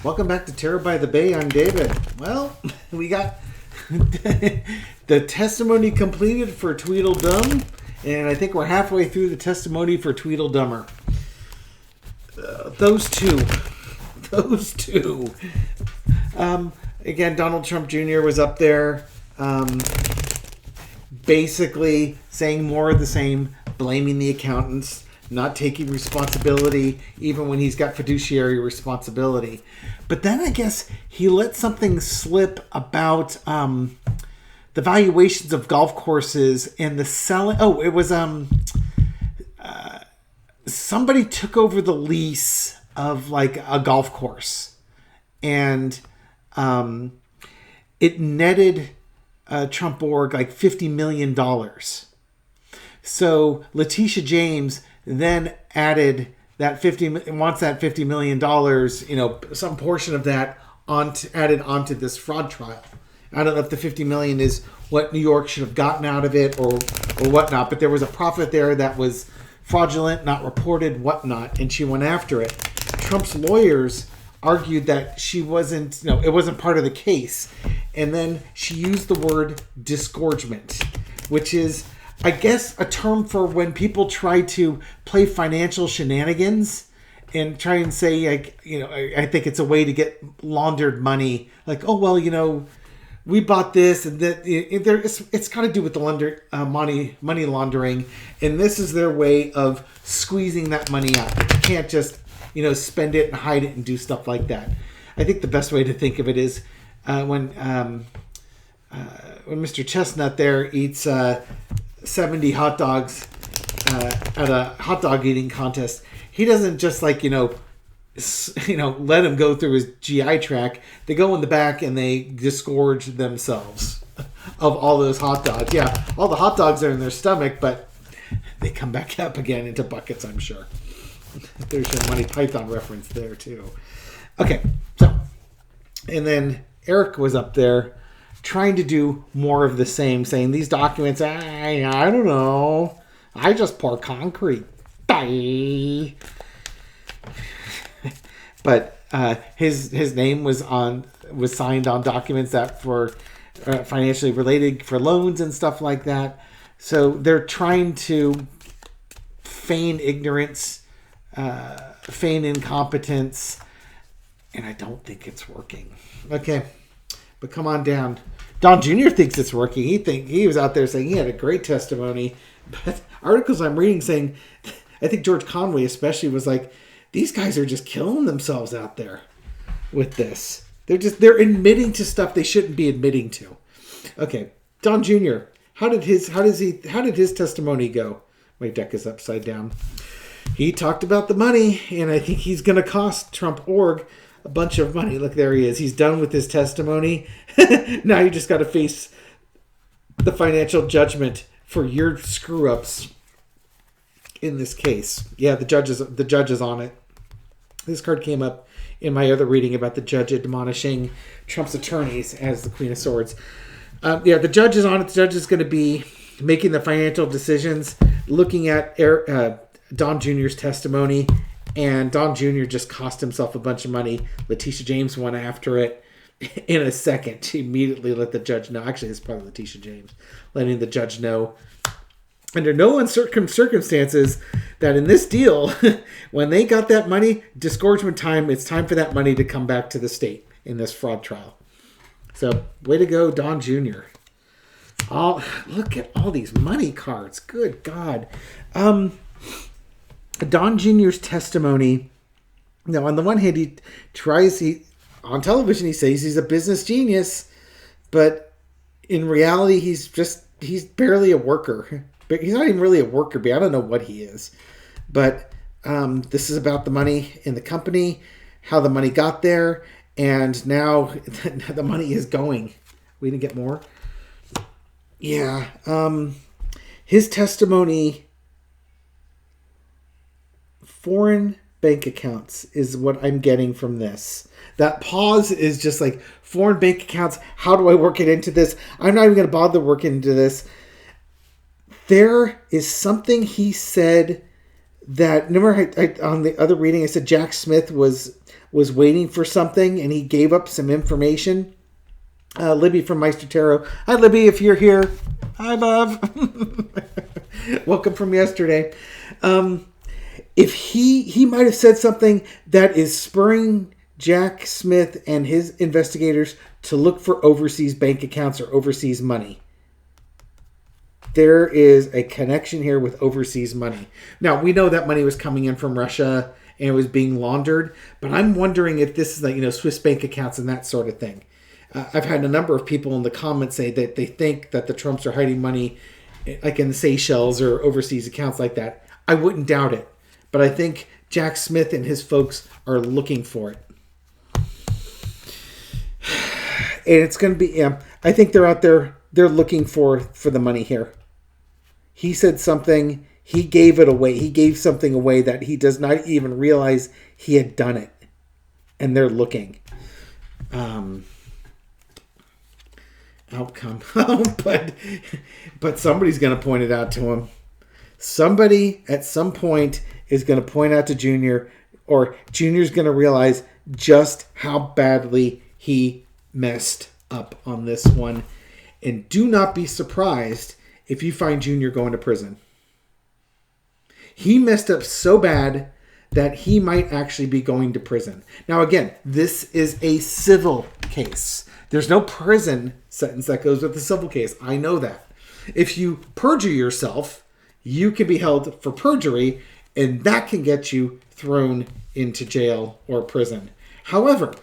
Welcome back to Terror by the Bay. I'm David. Well, we got the testimony completed for Tweedledum, and I think we're halfway through the testimony for Tweedledummer. Those two. Again, Donald Trump Jr. was up there, basically saying more of the same, blaming the accountants, not taking responsibility, even when he's got fiduciary responsibility. But then I guess he let something slip about the valuations of golf courses and the selling. Oh, it was somebody took over the lease of like a golf course, and it netted Trump Org like $50 million. So Letitia James then added that wants that $50 million, some portion of that added onto this fraud trial. I don't know if the $50 million is what New York should have gotten out of it or whatnot, but there was a profit there that was fraudulent, not reported, whatnot, and she went after it. Trump's lawyers argued that it wasn't part of the case. And then she used the word disgorgement, which is, I guess, a term for when people try to play financial shenanigans and try and say, like, I think it's a way to get laundered money. Like, oh, well, we bought this and that. It's got to do with the money laundering. And this is their way of squeezing that money out. You can't just, spend it and hide it and do stuff like that. I think the best way to think of it is when Mr. Chestnut there eats 70 hot dogs at a hot dog eating contest, he doesn't just let him go through his GI tract. They go in the back and they disgorge themselves of all those hot dogs. Yeah, all the hot dogs are in their stomach, but they come back up again into buckets, I'm sure. There's your Monty Python reference there too. Okay, so, and then Eric was up there trying to do more of the same, saying these documents, I don't know, I just pour concrete. Bye. But his name was signed on documents that for financially related for loans and stuff like that. So they're trying to feign ignorance, feign incompetence, and I don't think it's working. Okay. But come on down. Don Jr. thinks it's working. He was out there saying he had a great testimony. But articles I'm reading saying, I think George Conway especially was like, these guys are just killing themselves out there with this. They're admitting to stuff they shouldn't be admitting to. Okay, Don Jr. How did his testimony go? My deck is upside down. He talked about the money, and I think he's going to cost Trump Org a bunch of money. Look, there he is. He's done with his testimony. Now you just got to face the financial judgment for your screw-ups in this case. Yeah, the judge is on it. This card came up in my other reading about the judge admonishing Trump's attorneys as the Queen of Swords. The judge is on it. The judge is going to be making the financial decisions, looking at Don Jr.'s testimony. And Don Jr. just cost himself a bunch of money. Letitia James went after it in a second. She immediately let the judge know. Actually, it's probably Letitia James letting the judge know under no uncertain circumstances that in this deal, when they got that money, disgorgement time, it's time for that money to come back to the state in this fraud trial. So, way to go, Don Jr. Look at all these money cards. Good God. Don Jr.'s testimony, on the one hand, on television he says he's a business genius, but in reality he's barely a worker. He's not even really a worker bee. I don't know what he is. But this is about the money in the company, how the money got there, and now the money is going. We didn't get more? Yeah. His testimony, foreign bank accounts is what I'm getting from this. That pause is just like, foreign bank accounts, how do I work it into this? I'm not even going to bother working into this. There is something he said that, remember on the other reading I said Jack Smith was was waiting for something and he gave up some information. Libby from Meister Tarot. Hi, Libby, if you're here. Hi, love. Welcome from yesterday. If he might have said something that is spurring Jack Smith and his investigators to look for overseas bank accounts or overseas money. There is a connection here with overseas money. Now, we know that money was coming in from Russia and it was being laundered, but I'm wondering if this is like, Swiss bank accounts and that sort of thing. I've had a number of people in the comments say that they think that the Trumps are hiding money like in the Seychelles or overseas accounts like that. I wouldn't doubt it, but I think Jack Smith and his folks are looking for it. And it's going to be, I think they're out there, they're looking for the money here. He said something, he gave it away. He gave something away that he does not even realize he had done it. And they're looking. Outcome. but somebody's going to point it out to him. Somebody at some point is going to point out to Junior, or Junior's going to realize just how badly he messed up on this one. And do not be surprised if you find Junior going to prison. He messed up so bad that he might actually be going to prison. Now again, this is a civil case. There's no prison sentence that goes with the civil case. I know that. If you perjure yourself, you can be held for perjury, and that can get you thrown into jail or prison. However,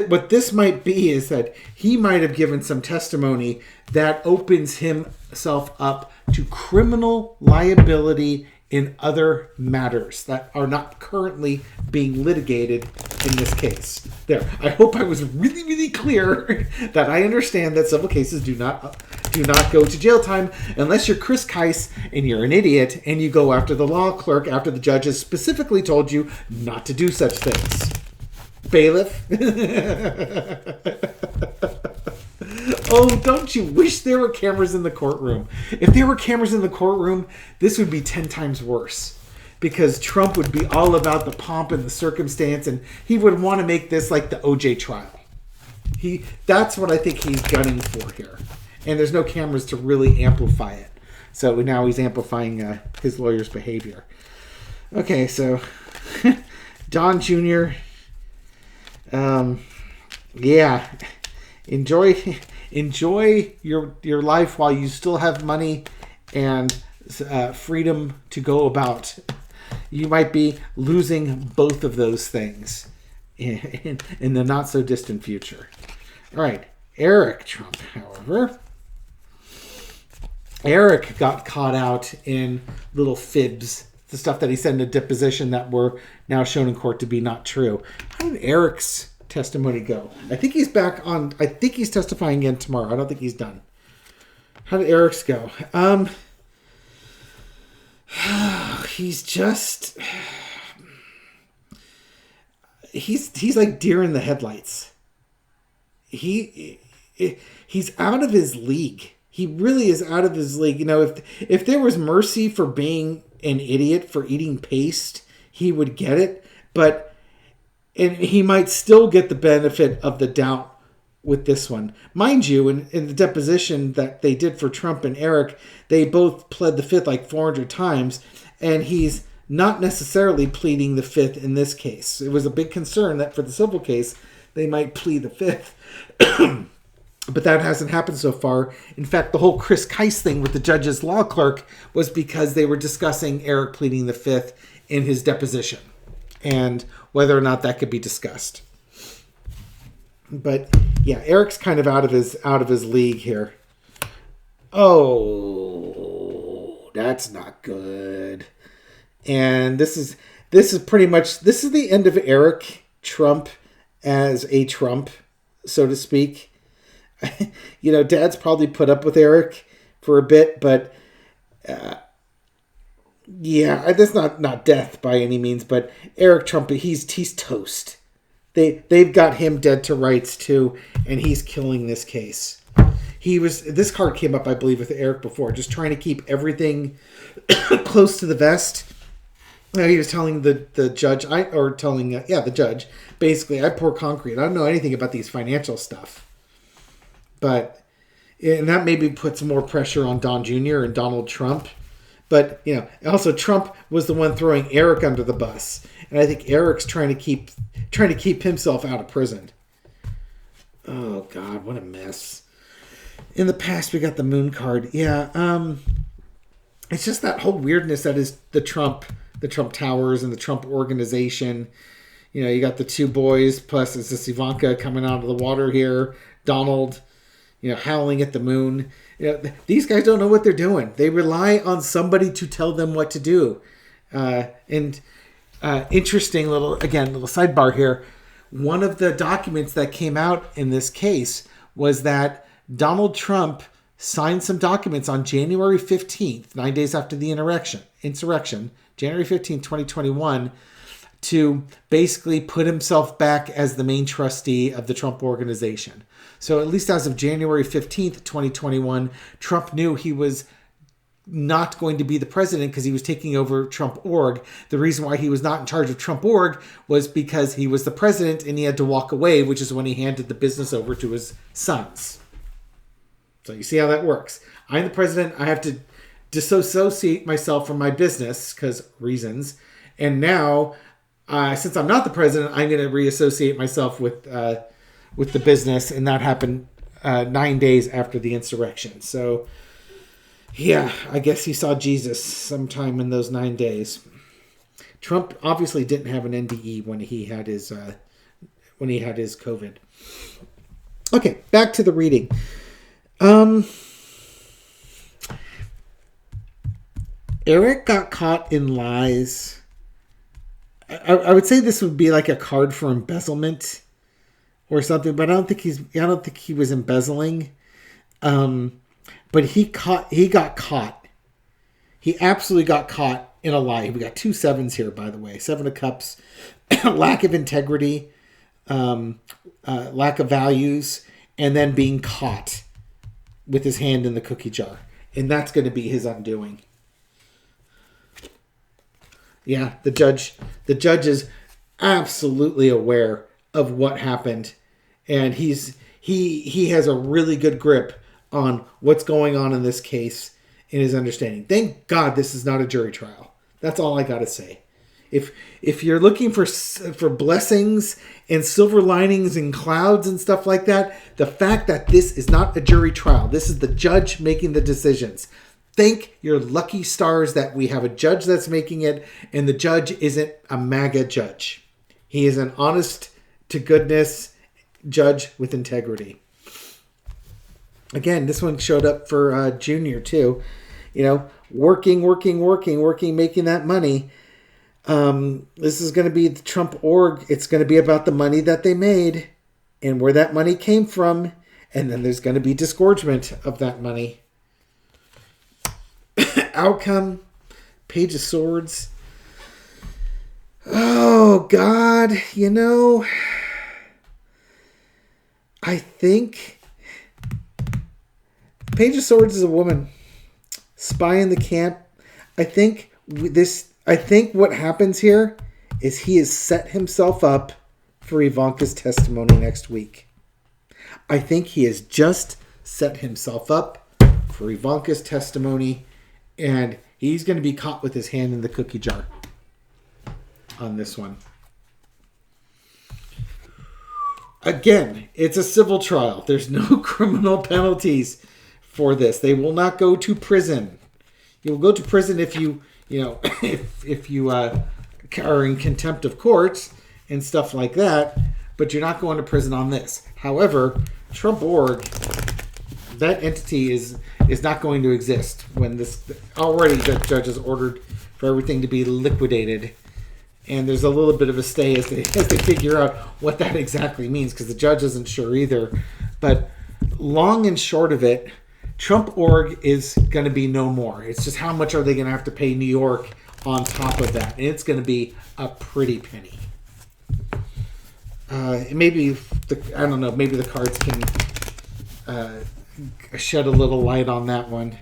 what this might be is that he might have given some testimony that opens himself up to criminal liability in other matters that are not currently being litigated in this case. There. I hope I was really, really clear that I understand that civil cases do not go to jail time unless you're Chris Keiss and you're an idiot and you go after the law clerk after the judge has specifically told you not to do such things. Bailiff. Oh, don't you wish there were cameras in the courtroom? If there were cameras in the courtroom, this would be 10 times worse. Because Trump would be all about the pomp and the circumstance, and he would want to make this like the OJ trial. That's what I think he's gunning for here. And there's no cameras to really amplify it. So now he's amplifying his lawyer's behavior. Okay, so Don Jr., yeah, enjoy your life while you still have money and freedom to go about. You might be losing both of those things in the not so distant future. All right, Eric Trump, however. Eric got caught out in little fibs, the stuff that he said in a deposition that were now shown in court to be not true. How did Eric's testimony go? I think he's back on. I think he's testifying again tomorrow. I don't think he's done. How did Eric's go? He's just. He's like deer in the headlights. He's out of his league. He really is out of his league. If there was mercy for being an idiot for eating paste, he would get it. And he might still get the benefit of the doubt with this one. Mind you, in the deposition that they did for Trump and Eric, they both pled the fifth like 400 times, and he's not necessarily pleading the fifth in this case. It was a big concern that for the civil case, they might plead the fifth. But that hasn't happened so far. In fact, the whole Chris Keiss thing with the judge's law clerk was because they were discussing Eric pleading the fifth in his deposition and whether or not that could be discussed. But yeah, Eric's kind of out of his league here. Oh, that's not good. And this is pretty much the end of Eric Trump as a Trump, so to speak. Dad's probably put up with Eric for a bit, but yeah, that's not death by any means. But Eric Trump, he's toast. They've got him dead to rights too, and he's killing this case. This card came up, I believe, with Eric before, just trying to keep everything close to the vest. He was telling the judge, the judge, basically, I pour concrete. I don't know anything about these financial stuff. But, and that maybe puts more pressure on Don Jr. and Donald Trump. But, also Trump was the one throwing Eric under the bus. And I think Eric's trying to keep himself out of prison. Oh, God, what a mess. In the past, we got the moon card. Yeah, it's just that whole weirdness that is the Trump Towers and the Trump organization. You got the two boys, plus it's this Ivanka coming out of the water here. Donald, howling at the moon. These guys don't know what they're doing. They rely on somebody to tell them what to do. Interesting little sidebar here. One of the documents that came out in this case was that Donald Trump signed some documents on January 15th, 9 days after the insurrection, January 15th, 2021, to basically put himself back as the main trustee of the Trump organization. So at least as of January 15th, 2021, Trump knew he was not going to be the president because he was taking over Trump Org. The reason why he was not in charge of Trump Org was because he was the president and he had to walk away, which is when he handed the business over to his sons. So you see how that works. I'm the president. I have to disassociate myself from my business because reasons. And now, since I'm not the president, I'm going to reassociate myself with the business. And that happened 9 days after the insurrection. So, yeah, I guess he saw Jesus sometime in those 9 days. Trump obviously didn't have an NDE when he had his COVID. Okay, back to the reading. Eric got caught in lies. I would say this would be like a card for embezzlement or something, but I don't think he was embezzling. But he got caught. He absolutely got caught in a lie. We got 2 sevens here, by the way. 7 of Cups, lack of integrity, lack of values, and then being caught with his hand in the cookie jar. And that's going to be his undoing. Yeah, the judge is absolutely aware of what happened. And he has a really good grip on what's going on in this case in his understanding. Thank God this is not a jury trial. That's all I got to say. If you're looking for blessings and silver linings and clouds and stuff like that, the fact that this is not a jury trial, this is the judge making the decisions. Thank your lucky stars that we have a judge that's making it, and the judge isn't a MAGA judge. He is an honest to goodness judge with integrity. Again, this one showed up for Junior too. Working, making that money. This is going to be the Trump org. It's going to be about the money that they made and where that money came from. And then there's going to be disgorgement of that money. Outcome, Page of Swords. Oh, God. I think Page of Swords is a woman. Spy in the camp. I think what happens here is he has set himself up for Ivanka's testimony next week. I think he has just set himself up for Ivanka's testimony, and he's going to be caught with his hand in the cookie jar on this one. Again, it's a civil trial. There's no criminal penalties for this. They will not go to prison. You'll go to prison if you are in contempt of court and stuff like that, but you're not going to prison on this. However, Trump Org, that entity is not going to exist when this already the judge has ordered for everything to be liquidated, and there's a little bit of a stay as they figure out what that exactly means, because the judge isn't sure either. But long and short of it, Trump Org is going to be no more. It's just how much are they going to have to pay New York on top of that, and it's going to be a pretty penny. Maybe the cards can shed a little light on that one.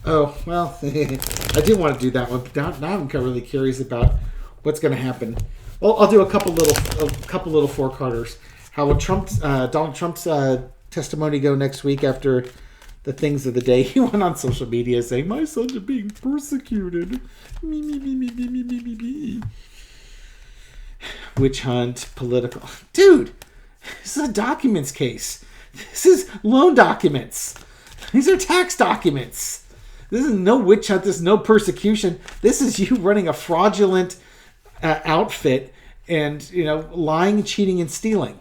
Oh, well, I do want to do that one, but now I'm really curious about what's going to happen. Well, I'll do a couple little four-carders. How will Donald Trump's testimony go next week after the things of the day? He went on social media saying, "My sons are being persecuted." Me, me, me, me, me, me, me, me, me. Witch hunt, political. Dude, this is a documents case. This is loan documents. These are tax documents. This is no witch hunt. This is no persecution. This is you running a fraudulent outfit and, lying, cheating, and stealing.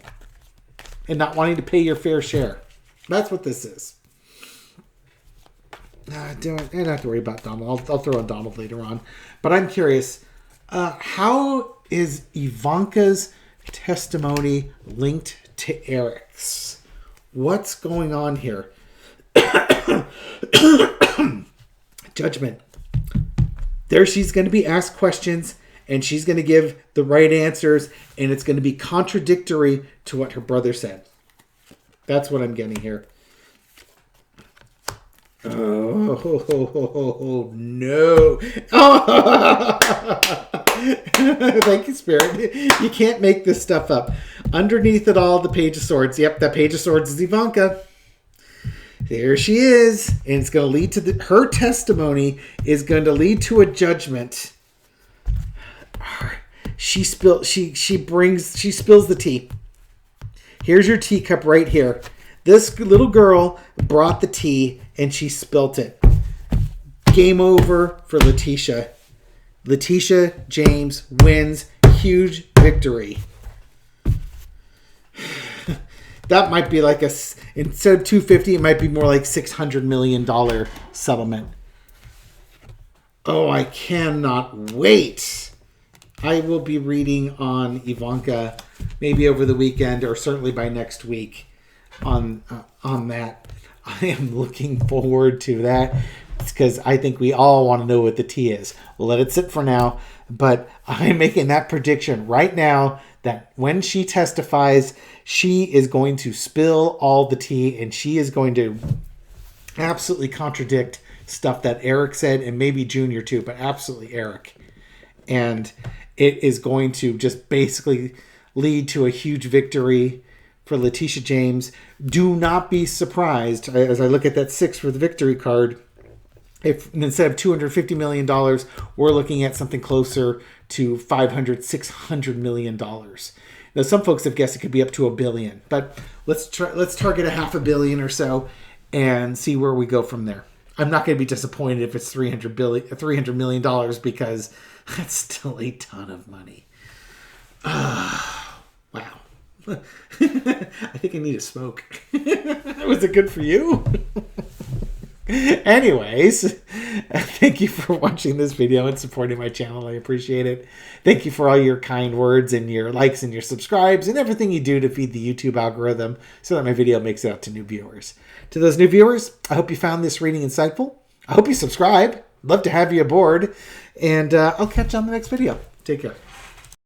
And not wanting to pay your fair share. That's what this is. I don't have to worry about Donald. I'll throw in Donald later on. But I'm curious, how is Ivanka's testimony linked to Eric's? What's going on here? Judgment. There she's going to be asked questions, and she's going to give the right answers, and it's going to be contradictory to what her brother said. That's what I'm getting here. Oh, no. Oh. Thank you, Spirit. You can't make this stuff up. Underneath it all, the Page of Swords. Yep, that Page of Swords is Ivanka. There she is. And it's going to lead to her testimony is going to lead to a judgment. She spills the tea. Here's your teacup right here. This little girl brought the tea and she spilt it. Game over for Letitia. Letitia James wins. Huge victory. That might be like instead of $250, it might be more like $600 million settlement. Oh, I cannot wait. I will be reading on Ivanka maybe over the weekend or certainly by next week on that. I am looking forward to that because I think we all want to know what the tea is. We'll let it sit for now, but I'm making that prediction right now that when she testifies, she is going to spill all the tea and she is going to absolutely contradict stuff that Eric said and maybe Junior too, but absolutely Eric. And it is going to just basically lead to a huge victory for Letitia James. Do not be surprised as I look at that 6 for the victory card. If instead of $250 million, we're looking at something closer to $600 million. Now, some folks have guessed it could be up to $1 billion, but let's target $500 million or so and see where we go from there. I'm not going to be disappointed if it's $300 million because that's still a ton of money. Wow. I think I need a smoke. Was it good for you? Anyways, thank you for watching this video and supporting my channel. I appreciate it. Thank you for all your kind words and your likes and your subscribes and everything you do to feed the YouTube algorithm so that my video makes it out to new viewers. To those new viewers, I hope you found this reading insightful. I hope you subscribe. Love to have you aboard. And I'll catch you on the next video. Take care.